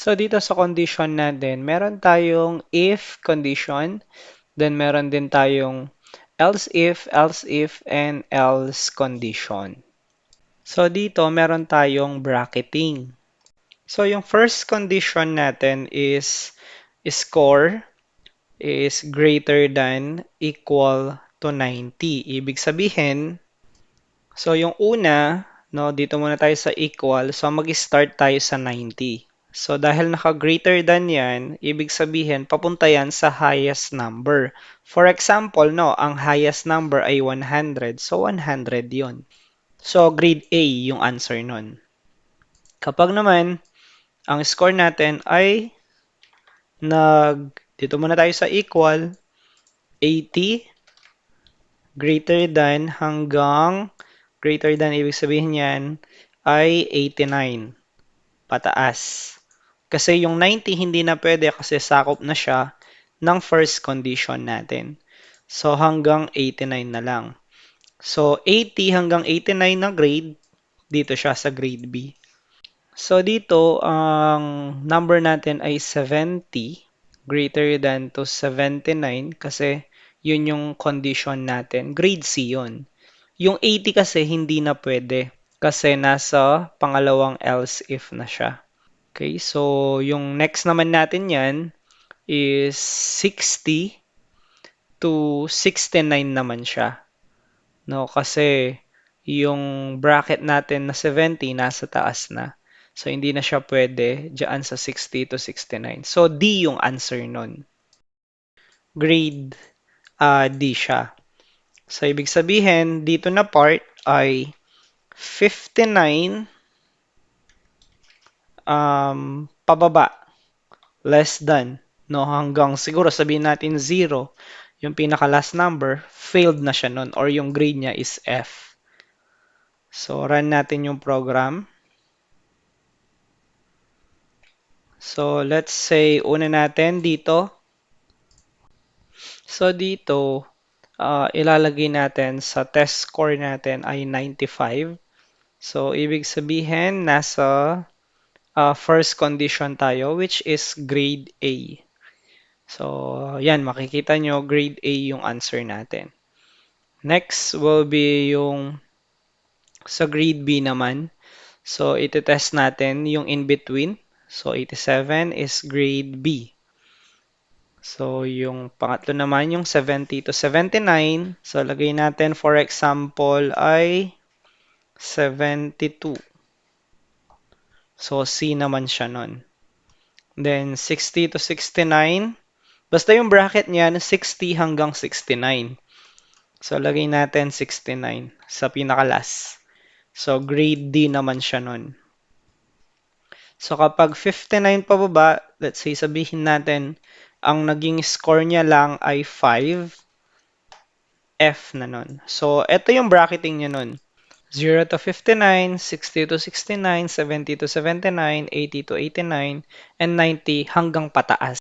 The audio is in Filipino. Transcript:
So dito sa condition natin, meron tayong if condition, then meron din tayong else if, and else condition. So dito, meron tayong bracketing. So yung first condition natin is score is greater than equal to 90. Ibig sabihin, so yung una, no, dito muna tayo sa equal, so mag-start tayo sa 90. So dahil naka-greater than yan, ibig sabihin papunta yan sa highest number. For example, no, ang highest number ay 100. So 100 yon. So grade A yung answer nun. Kapag naman ang score natin ay dito muna tayo sa equal, 80 greater than hanggang greater than, ibig sabihin yan ay 89 pataas. Kasi yung 90 hindi na pwede kasi sakop na siya ng first condition natin. So hanggang 89 na lang. So 80 hanggang 89 na grade, dito siya sa grade B. So dito, ang number natin ay 70 greater than to 79 kasi yun yung condition natin. Grade C yun. Yung 80 kasi hindi na pwede kasi nasa pangalawang else if na siya. Okay, so yung next naman natin yan is 60 to 69 naman siya. No, kasi yung bracket natin na 70 nasa taas na. So hindi na siya pwede diyan sa 60 to 69. So D yung answer nun. Grade D siya. So ibig sabihin dito na part ay 59 pababa, less than, no, hanggang siguro sabihin natin 0, yung pinaka last number, failed na siya nun or yung grade niya is F. So run natin yung program. So let's say una natin dito. So dito, ilalagay natin sa test score natin ay 95. So ibig sabihin nasa first condition tayo, which is grade A. So, yan, makikita nyo, grade A yung answer natin. Next will be yung sa grade B naman. So, iti-test natin yung in between. So, 87 is grade B. So, yung pangatlo naman, yung 70 to 79. So, lagay natin, for example, ay 72. So, C naman siya nun. Then, 60 to 69. Basta yung bracket niyan, 60 hanggang 69. So, lagay natin 69 sa pinaka-last. So, grade D naman siya nun. So, kapag 59 pababa, let's say sabihin natin, ang naging score niya lang ay 5, F na nun. So, ito yung bracketing niya nun. 0 to 59, 60 to 69, 70 to 79, 80 to 89, and 90 hanggang pataas.